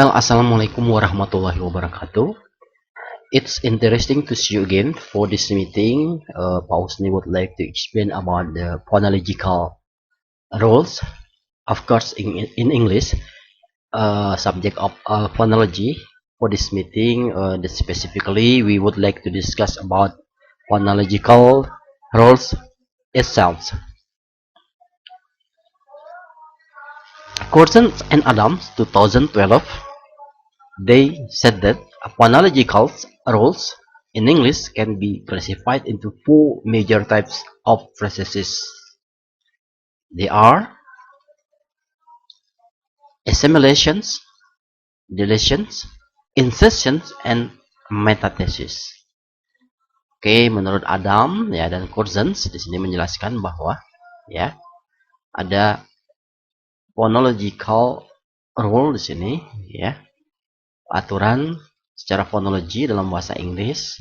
Well, Assalamualaikum warahmatullahi wabarakatuh. It's interesting to see you again for this meeting. Pak Husni would like to explain about the phonological rules. Of course, in English, subject of phonology. For this meeting, specifically, we would like to discuss about phonological rules itself. Corsons and Adams, 2012. They said that phonological rules in English can be classified into four major types of phrases. They are assimilations, deletions, insertions, and metathesis. Oke, menurut Adam ya dan Cousins di sini menjelaskan bahwa ya ada phonological rule di sini ya, aturan secara fonologi dalam bahasa Inggris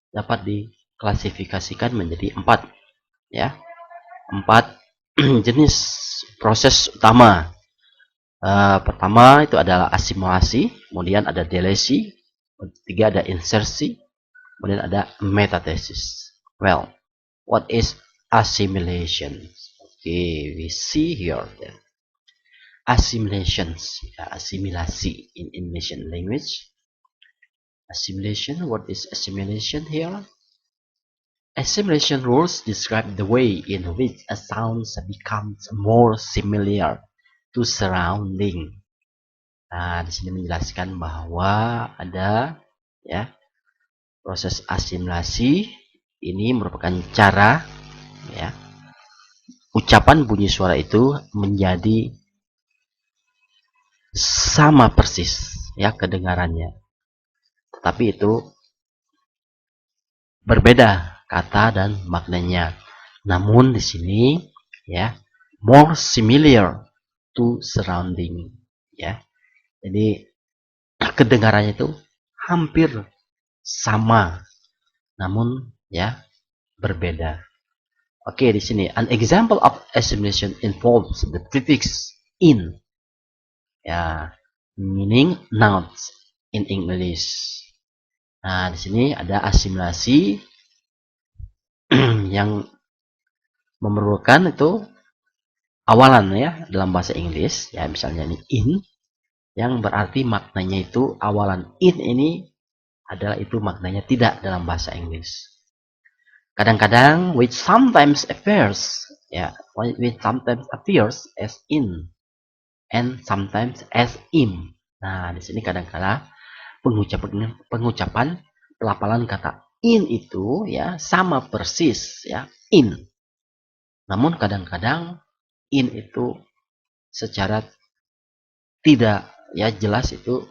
dapat diklasifikasikan menjadi empat ya, empat jenis proses utama. Pertama itu adalah asimilasi, kemudian ada delesi, ketiga ada insersi, kemudian ada metathesis. Well, what is assimilation? Okay, we see here then. Assimilations, asimilasi in English language. Assimilation, what is assimilation here? Assimilation rules describe the way in which a sound becomes more similar to surrounding. Nah, di sini menjelaskan bahwa ada ya proses asimilasi ini merupakan cara ya ucapan bunyi suara itu menjadi sama persis ya kedengarannya, tetapi itu berbeda kata dan maknanya. Namun di sini ya more similar to surrounding ya. Jadi kedengarannya itu hampir sama namun ya berbeda. Oke, di sini an example of assimilation involves the prefix in ya, meaning nouns in English. Nah, di sini ada asimilasi yang memerlukan itu awalan ya dalam bahasa Inggris ya, misalnya ini in yang berarti maknanya itu awalan. In ini adalah itu maknanya tidak dalam bahasa Inggris. Kadang-kadang which sometimes appears ya, which sometimes appears as in and sometimes as im. Nah, di sini kadang-kala pengucapan pelafalan kata in itu ya sama persis ya in. Namun kadang-kadang in itu secara tidak ya jelas itu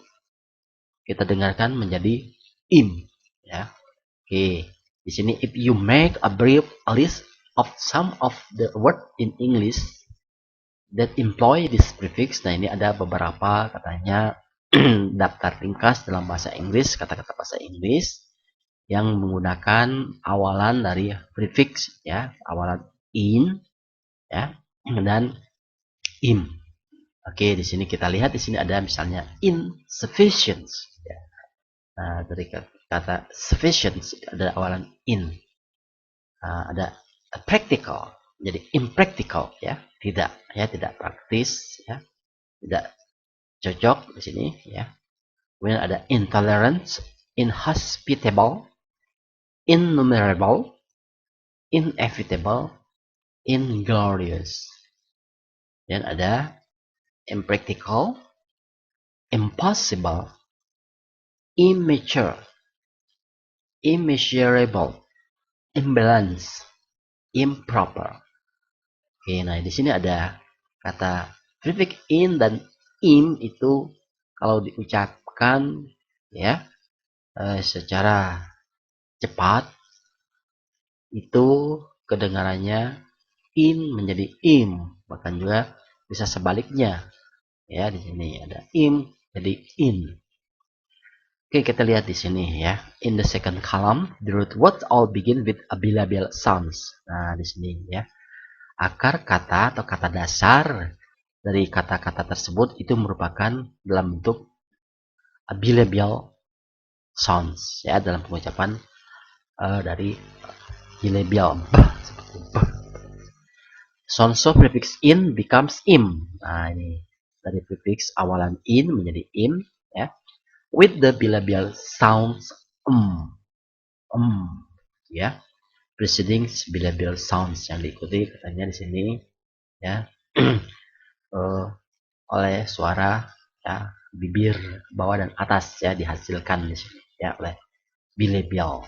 kita dengarkan menjadi im ya. Oke, di sini if you make a brief list of some of the word in English that employ this prefix. Nah, ini ada beberapa katanya daftar ringkas dalam bahasa Inggris, kata-kata bahasa Inggris yang menggunakan awalan dari prefix ya, awalan in ya dan im. Oke, di sini kita lihat di sini ada misalnya insufficient ya. Nah, dari kata sufficient ada awalan in. Nah, ada practical jadi impractical ya, tidak praktis ya, tidak cocok di sini ya. Kemudian ada intolerance, inhospitable, innumerable, inevitable, inglorious. Dan ada impractical, impossible, immature, immeasurable, imbalance, improper. Oke, nah di sini ada kata prefix in dan im itu kalau diucapkan ya secara cepat itu kedengarannya in menjadi im, bahkan juga bisa sebaliknya ya. Di sini ada im jadi in. Oke, kita lihat di sini ya. In the second column, the root words all begin with a bilabial sounds. Nah, di sini ya. Akar kata atau kata dasar dari kata-kata tersebut itu merupakan dalam bentuk bilabial sounds ya dalam pengucapan dari bilabial seperti b. Sound so prefix in becomes im. Nah ini dari prefix awalan in menjadi im ya. With the bilabial sounds ya. Preceding bilabial sounds yang diikuti katanya di sini ya oleh suara ya bibir bawah dan atas ya dihasilkan di sini ya oleh bilabial.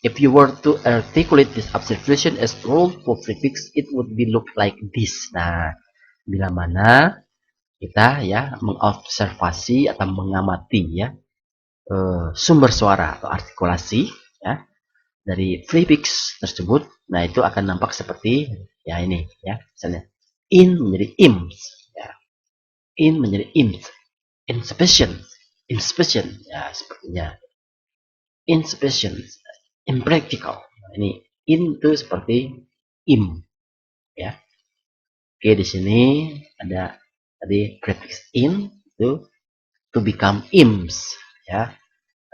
If you were to articulate this observation as rule for prefix, it would be look like this. Nah, bila mana kita ya mengobservasi atau mengamati ya sumber suara atau artikulasi ya dari prefix tersebut, nah itu akan nampak seperti ya ini ya, misalnya in menjadi ims, ya. In menjadi ims, insufficient, insufficient, ya sepertinya insufficient, impractical. Nah, ini in itu seperti im, ya. Oke di sini ada tadi prefix in itu to become ims, ya.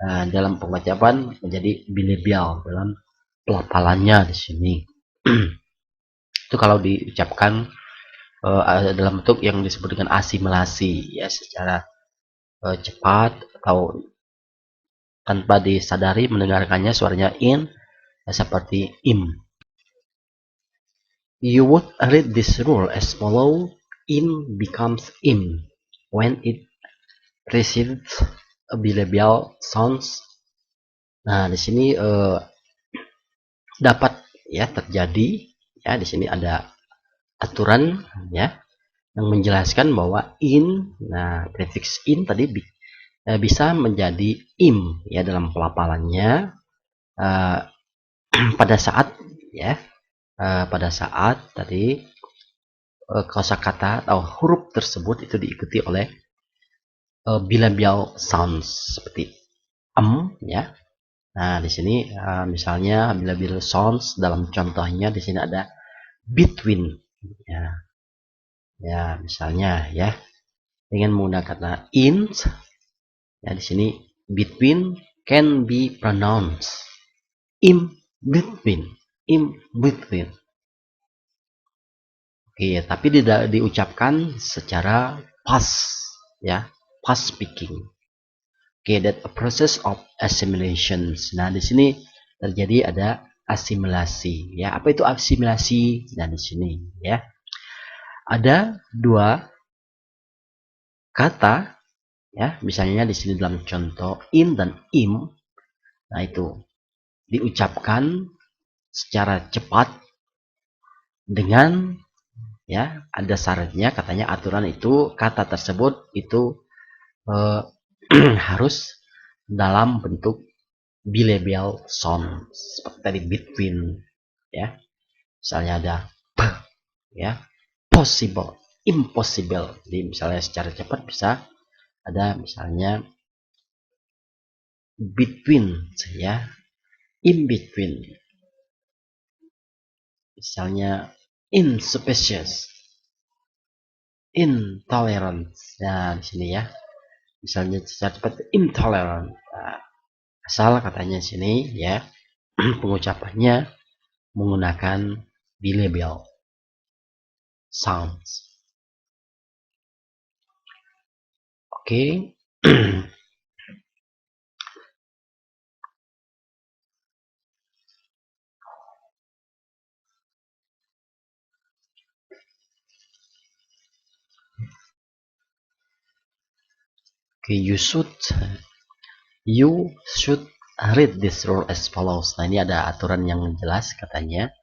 Dalam pengucapan menjadi bilabial dalam pelafalannya di sini. Itu kalau diucapkan dalam bentuk yang disebut dengan asimilasi ya secara cepat atau tanpa disadari mendengarkannya suaranya in seperti im. You would read this rule as follow: in becomes im when it precedes a bilabial sounds. Nah di sini dapat ya terjadi ya di sini ada aturan ya yang menjelaskan bahwa in, nah prefix in tadi bisa menjadi im ya dalam pelafalannya pada saat ya pada saat tadi kosakata atau huruf tersebut itu diikuti oleh bilabial sounds seperti ya. Nah di sini misalnya bilabial sounds dalam contohnya di sini ada between ya. Ya, misalnya ya dengan menggunakan kata in ya di sini between can be pronounced in between, in between. Oke, tapi tidak diucapkan secara past ya, past speaking. Oke, that a process of assimilations. Nah, di sini terjadi ada asimilasi ya. Apa itu asimilasi? Nah, di sini ya. Ada dua kata ya, misalnya di sini dalam contoh in dan im. Nah, itu diucapkan secara cepat dengan ya ada syaratnya katanya aturan itu kata tersebut itu harus dalam bentuk bilabial sound seperti tadi between ya. Misalnya ada p ya, possible, impossible. Jadi misalnya secara cepat bisa ada misalnya between ya, in between. Misalnya insufficient, intolerant. Nah, di sini ya. Misalnya secara cepat intolerant. Nah, asal katanya di sini ya pengucapannya menggunakan bilabial sounds. Oke. Oke, you should read this rule as follows. Nah, ini ada aturan yang jelas katanya.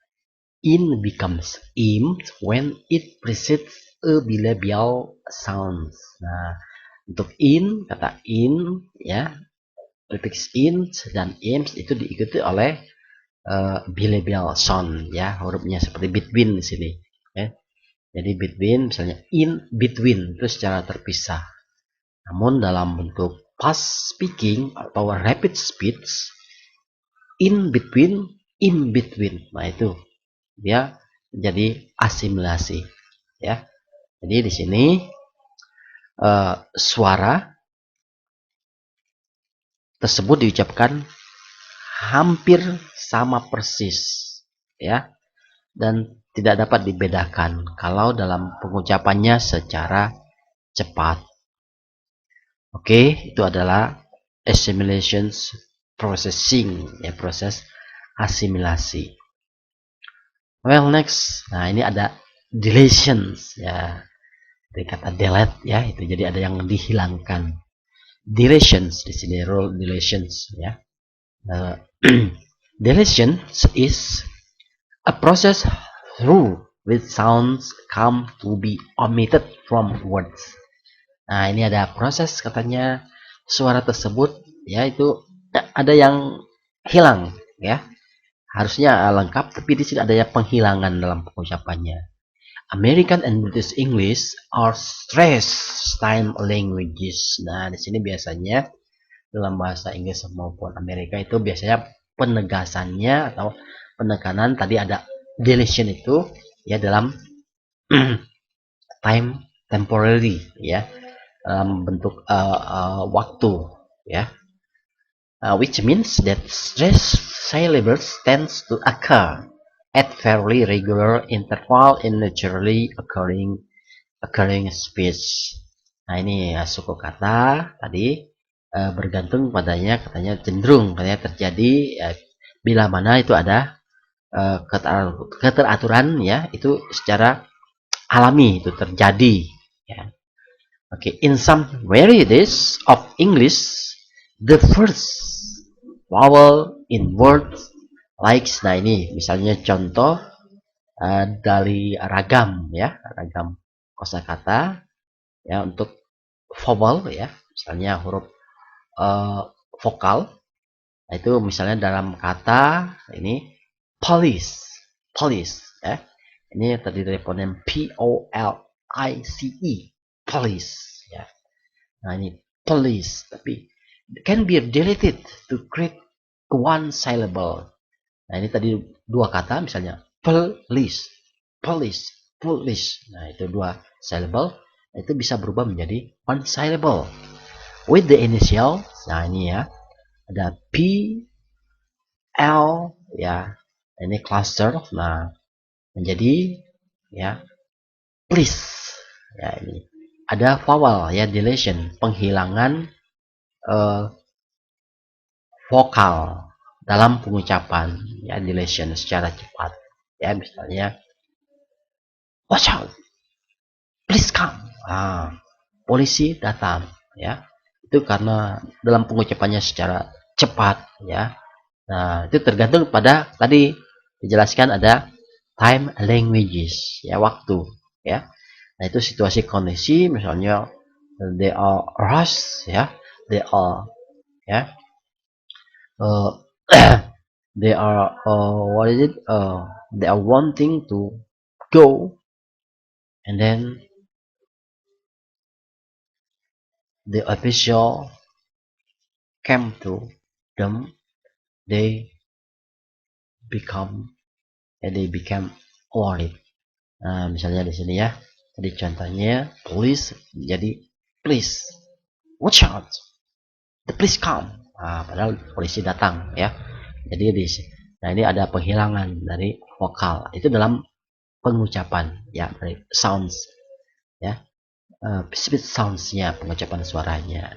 In becomes im when it precedes a bilabial sounds. Nah, untuk in, kata in ya, prefix in dan ims itu diikuti oleh bilabial sound ya, hurufnya seperti between di sini ya. Jadi between misalnya in between itu secara terpisah. Namun dalam bentuk past speaking atau rapid speech in between, in between. Nah, itu dia jadi asimilasi ya. Jadi di sini suara tersebut diucapkan hampir sama persis, ya, dan tidak dapat dibedakan kalau dalam pengucapannya secara cepat. Oke, itu adalah assimilation processing, ya, proses asimilasi. Well, next, nah ini ada deletions, ya, dari kata delete, ya, itu jadi ada yang dihilangkan. Deletions di sini, rule deletions, ya. Deletions is a process through which sounds come to be omitted from words. Nah, ini ada proses katanya suara tersebut, ya, itu ada yang hilang, ya. Harusnya lengkap, tapi di sini ada ya penghilangan dalam pengucapannya. American and British English are stress-time languages. Nah, di sini biasanya dalam bahasa Inggris maupun Amerika itu biasanya penegasannya atau penekanan tadi ada deletion itu, ya, dalam time temporary, ya, dalam bentuk waktu, ya. Which means that stress syllables tends to occur at fairly regular interval in naturally occurring speech. Nah, ini ya, suku kata tadi bergantung padanya katanya cenderung katanya terjadi bila mana itu ada keteraturan, ya, itu secara alami itu terjadi, ya. Oke, in some varieties of English, the first vowel in words like, nah ini misalnya contoh dari ragam, ya, ragam kosakata, ya, untuk vowel, ya, misalnya huruf vokal. Nah, itu misalnya dalam kata ini police, police, ya. Ini terdiri dari fonem POLICE, police, ya. Nah, ini police, tapi can be deleted to create one syllable. Nah, ini tadi dua kata, misalnya police, police, police. Nah, itu dua syllable. Nah, itu bisa berubah menjadi one syllable with the initial. Nah, ini ya, ada P, L, ya, ini cluster. Nah, menjadi, ya, please, ya, ini ada vowel, ya, deletion, penghilangan vokal dalam pengucapan, ya, deletion secara cepat, ya, misalnya watch out, please come, polisi datang, ya, itu karena dalam pengucapannya secara cepat, ya. Nah, itu tergantung pada tadi dijelaskan ada time languages, ya, waktu, ya. Nah, itu situasi kondisi, misalnya they are rush, ya, they are, ya, they are what is it, they are wanting to go, and then the official came to them, they became worried. Nah, misalnya di sini, ya, tadi contohnya police jadi please watch out, the police come. Nah, padahal polisi datang, ya. Jadi nah, ini ada penghilangan dari vokal itu dalam pengucapan, ya, dari sounds, ya, speech soundsnya, pengucapan suaranya.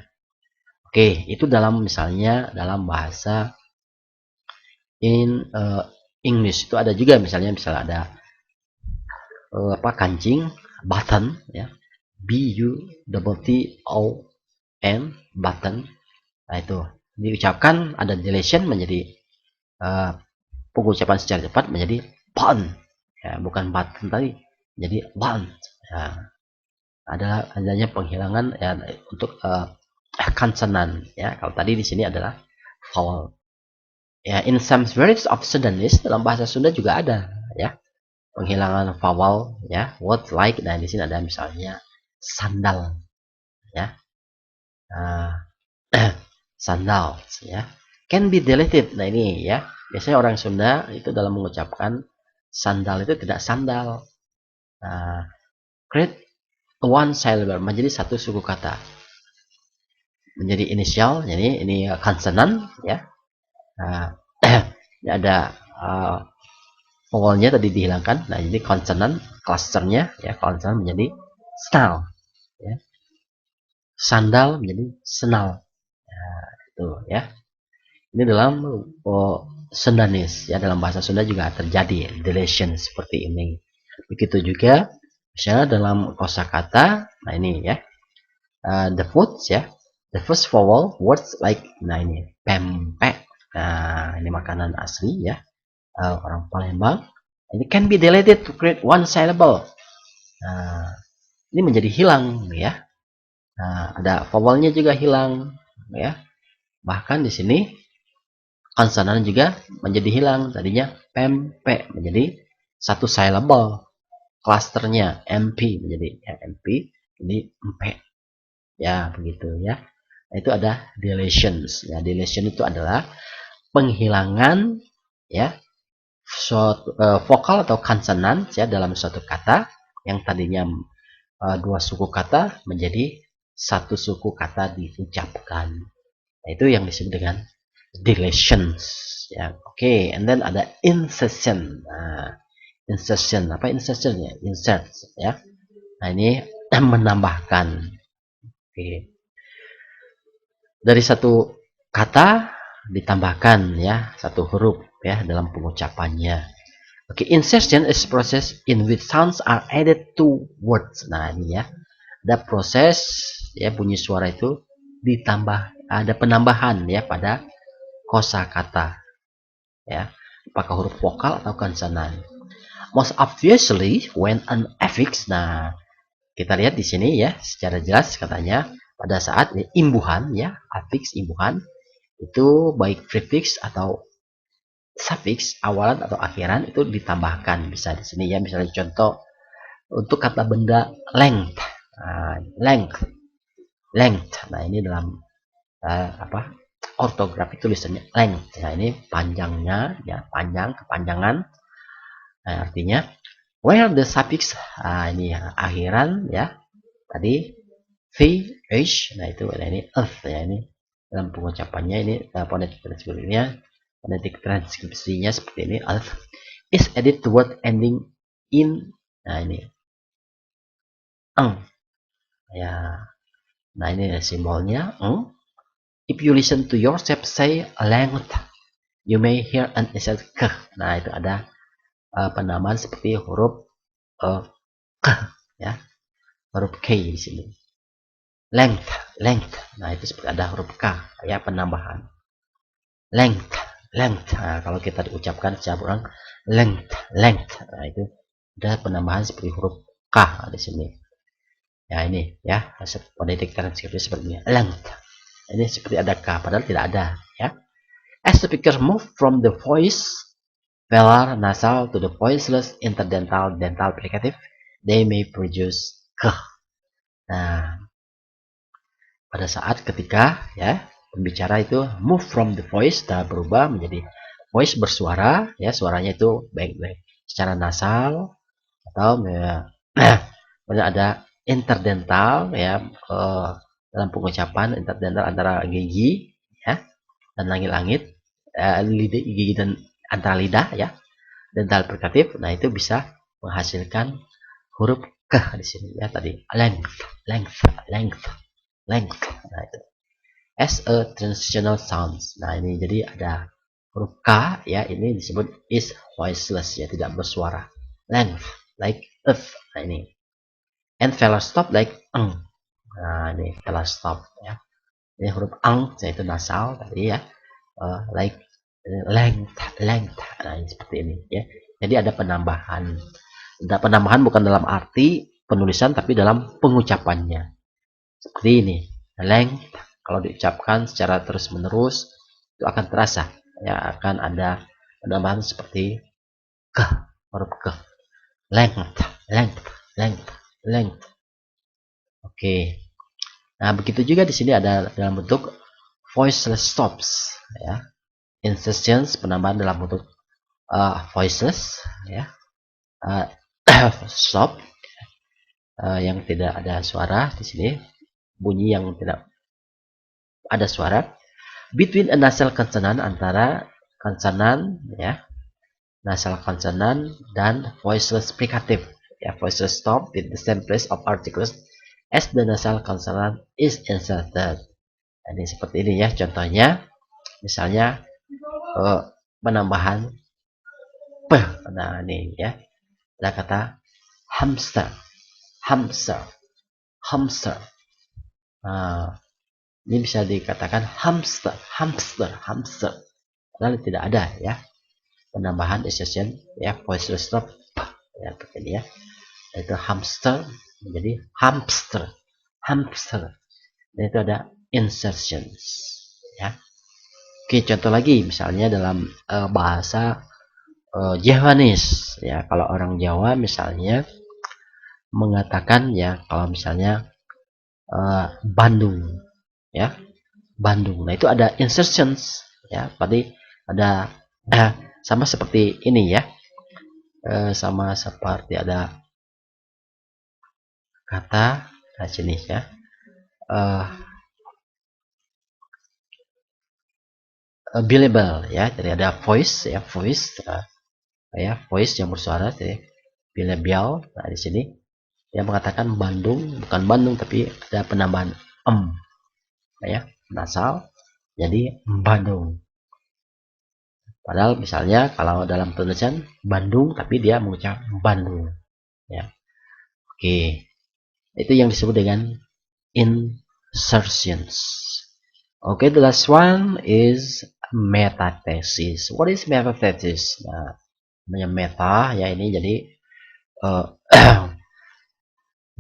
Oke, itu dalam misalnya dalam bahasa English itu ada juga misalnya ada kancing, button, ya, BUTTON, button. Nah, itu diucapkan ada deletion menjadi pengucapan secara cepat menjadi button, ya, bukan button tadi, jadi button. Ya, adanya penghilangan, ya, untuk konsonan, ya. Kalau tadi di sini adalah vowel. Ya, in some varieties of Sundanese, dalam bahasa Sunda juga ada, ya, penghilangan vowel, ya, word like. Nah, di sini ada misalnya sandal, ya, sandal, ya, can be deleted. Nah, ini, ya, biasanya orang Sunda itu dalam mengucapkan sandal itu tidak sandal. Create one syllable menjadi satu suku kata. menjadi inisial, jadi ini konsonan ya. Nah, ini ada vowelnya tadi dihilangkan. Nah, jadi konsonan clusternya ya, konsonan menjadi snal ya. Sandal menjadi senal. Nah, itu ya. Ini dalam Sundanese ya, dalam bahasa Sunda juga terjadi deletion seperti ini. Begitu juga misalnya dalam kosakata, nah ini ya, the foods ya, the first vowel words like, nah ini pempek, nah ini makanan asli ya, orang Palembang. Ini can be deleted to create one syllable. Nah, ini menjadi hilang ya. Nah, ada vowelnya juga hilang ya. Bahkan di sini konsonan juga menjadi hilang. Tadinya pempek menjadi satu syllable. Clusternya MP menjadi ya, MP jadi empek. Ya, begitu ya. Nah, itu ada deletions. Ya, deletion itu adalah penghilangan ya suatu vokal atau konsonan ya dalam suatu kata yang tadinya dua suku kata menjadi satu suku kata diucapkan. Nah, itu yang disebut dengan deletions ya. Oke, and then ada insertion. Nah, insertion apa insertionnya? Insert ya. Nah, ini menambahkan. Oke. Dari satu kata ditambahkan ya satu huruf ya dalam pengucapannya. Oke, insertion is process in which sounds are added to words. Nah, ini ya. Ada proses ya bunyi suara itu ditambah, ada penambahan ya pada kosakata ya. Apakah huruf vokal atau konsonan. Most obviously when an affix. Nah, kita lihat di sini ya secara jelas katanya pada saat imbuhan ya, affix imbuhan itu baik prefix atau suffix awalan atau akhiran itu ditambahkan, bisa di sini ya. Misalnya contoh untuk kata benda length. Nah, length. Nah, ini dalam ortografi tulisannya length. Nah, ini panjangnya ya, panjang, kepanjangan. Nah, artinya where the suffix, ini ya, akhiran ya. Tadi vh, nah itu nah ini earth ya, ini dalam pengucapannya ini fonetik transkripsinya seperti ini. Earth is added to word ending in, nah ini eng ya. Nah, ini simbolnya eng. If you listen to yourself say length, you may hear an insert k. Nah, itu ada penamaan seperti huruf k ya, huruf k di sini. Length, length. Nah, itu seperti ada huruf k ya, penambahan. Length, length. Nah, kalau kita diucapkan secara ulang length, length. Nah, itu ada penambahan seperti huruf k di sini. Ya, ini ya, fonetik transkripsi seperti ini. Length. Ini seperti ada k padahal tidak ada ya. As the speaker move from the voice velar nasal to the voiceless interdental dental fricative, they may produce k. Nah, pada saat ketika ya pembicara itu move from the voice, nah berubah menjadi voice bersuara ya, suaranya itu baik-baik secara nasal atau ya, ada interdental ya, dalam pengucapan interdental antara gigi ya dan langit-langit, gigi dan antara lidah ya, dental fricative. Nah, itu bisa menghasilkan huruf k di sini ya, tadi length, length, length, length. Nah, itu as a transitional sounds. Nah, ini jadi ada huruf k ya, ini disebut is voiceless ya, tidak bersuara. Length like earth. Nah, ini and velar stop like eng. Nah, ini velar stop ya. Ini huruf ang yaitu nasal tadi ya, like length, length. Nah, ini seperti ini ya. Jadi ada penambahan. Ada penambahan bukan dalam arti penulisan tapi dalam pengucapannya. Seperti ini. Length kalau diucapkan secara terus-menerus itu akan terasa ya, akan ada penambahan seperti ke, huruf ke. Length, length, length, length. Oke. Nah, begitu juga di sini ada dalam bentuk voiceless stops ya. Insertions penambahan dalam bentuk voiceless ya, stop yang tidak ada suara di sini, bunyi yang tidak ada suara between a nasal consonant, antara konsonan ya, nasal consonant dan voiceless fricative ya, voiceless stop with the same place of articles as the nasal consonant is inserted. Ini seperti ini ya contohnya, misalnya penambahan p. Nah ini ya, ada kata hamster, hamster, hamster. Nah, ini bisa dikatakan hamster, hamster, hamster. Padahal tidak ada ya penambahan insertion ya, voiceless stop ya, seperti ini ya. Itu hamster menjadi hamster, hamster. Dan itu ada insertions ya. Oke, contoh lagi misalnya dalam bahasa Javanese ya. Kalau orang Jawa misalnya mengatakan ya, kalau misalnya Bandung ya, Bandung. Nah, itu ada insertions ya. Tadi ada sama seperti ini ya. Sama seperti ada kata sini ya. Billable ya. Jadi ada voice ya, voice ya, voice yang bersuara jadi billable. Nah, di sini dia mengatakan Bandung, bukan Bandung tapi ada penambahan ya, nasal jadi Bandung. Padahal misalnya kalau dalam tulisan Bandung tapi dia mengucap Bandung ya. Oke. Itu yang disebut dengan insertions. Oke, the last one is metathesis. What is metathesis? Nah, namanya meta ya, ini jadi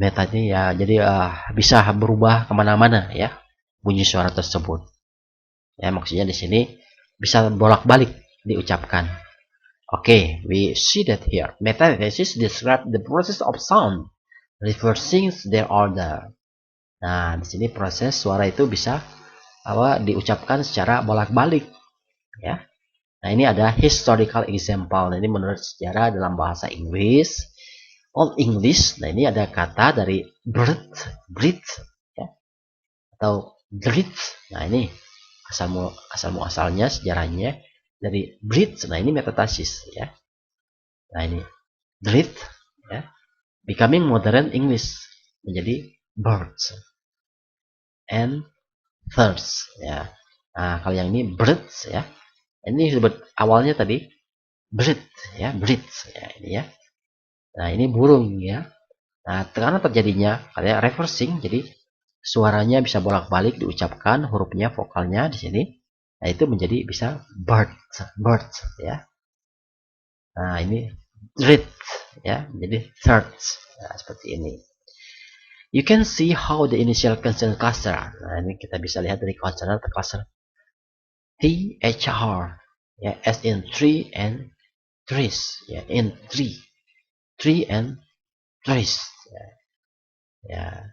meta ini ya, jadi bisa berubah kemana-mana ya bunyi suara tersebut. Ya, maksudnya di sini bisa bolak-balik diucapkan. Oke, we see that here. Metathesis describe the process of sound reversing their order. Nah, di sini proses suara itu bisa diucapkan secara bolak-balik ya. Nah, ini ada historical example. Nah, ini menurut sejarah dalam bahasa Inggris, Old English. Nah, ini ada kata dari breathe ya, atau breathe. Nah, ini asalnya sejarahnya dari breathe. Nah, ini metathesis ya. Nah, ini breathe ya, becoming modern English menjadi birds and thirst ya. Nah, kalau yang ini birds ya, ini disebut awalnya tadi breed ya, breed ya, ini ya. Nah, ini burung ya. Nah, karena terjadinya kayak reversing, jadi suaranya bisa bolak-balik diucapkan, hurufnya, vokalnya di sini. Nah, itu menjadi bisa birds ya. Nah, ini breed ya, menjadi thirds. Nah, seperti ini. You can see how the initial consonant cluster. Nah, ini kita bisa lihat dari consonant cluster THR ya, as in tree and trees ya, in tree and trees ya,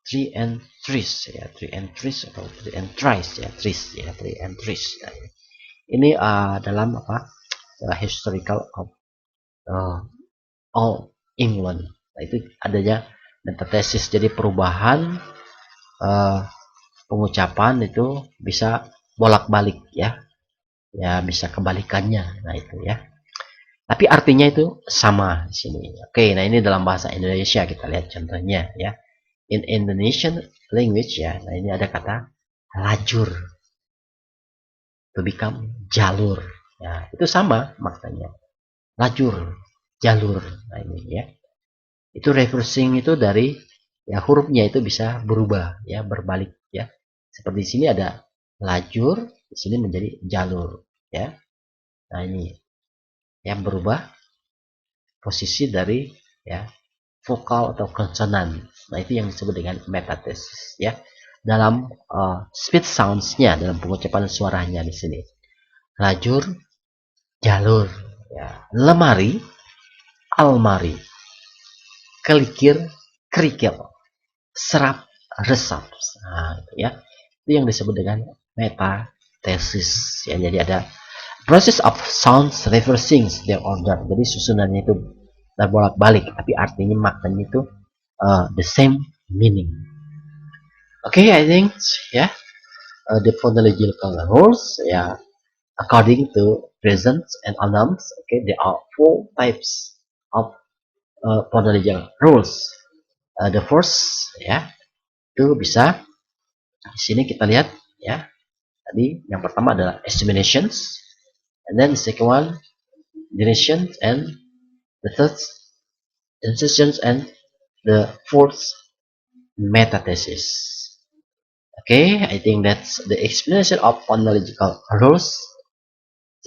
tree and trees ya, tree and trees atau tree and trees ya, trees ya, tree and trees. Nah, ini dalam historical of all England. Nah, itu adanya metathesis, jadi perubahan pengucapan itu bisa bolak-balik ya, bisa kebalikannya. Nah, itu ya. Tapi artinya itu sama di sini. Oke, nah ini dalam bahasa Indonesia kita lihat contohnya ya. In Indonesian language ya, nah ini ada kata lajur, to become jalur. Ya, itu sama maknanya. Lajur, jalur. Nah ini ya. Itu reversing itu dari ya, hurufnya itu bisa berubah ya, berbalik ya. Seperti di sini ada lajur, di sini menjadi jalur ya. Nah ini yang berubah posisi dari ya vokal atau konsonan. Nah, itu yang disebut dengan metathesis ya. Dalam speech sounds-nya, dalam pengucapan suaranya di sini. Lajur, jalur, ya. Lemari, almari. Kelikir, kerikil. Serap, resap. Nah, itu ya. Itu yang disebut dengan metathesis ya. Jadi ada process of sounds reversing their order. Jadi susunannya itu terbolak-balik, tapi artinya maknanya itu the same meaning. Okay, I think yeah, the phonological rules, yeah, according to presents and announs, okay, there are four types of phonological rules. The first, ya, itu bisa di sini kita lihat, ya. Tadi yang pertama adalah examinations, and then the second one, duration, and the third, transitions, and the fourth, metathesis. Okay, I think that's the explanation of phonological rules.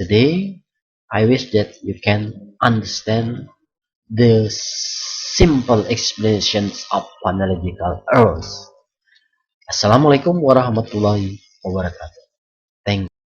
Today, I wish that you can understand the simple explanations of phonological rules. Assalamualaikum warahmatullahi wabarakatuh.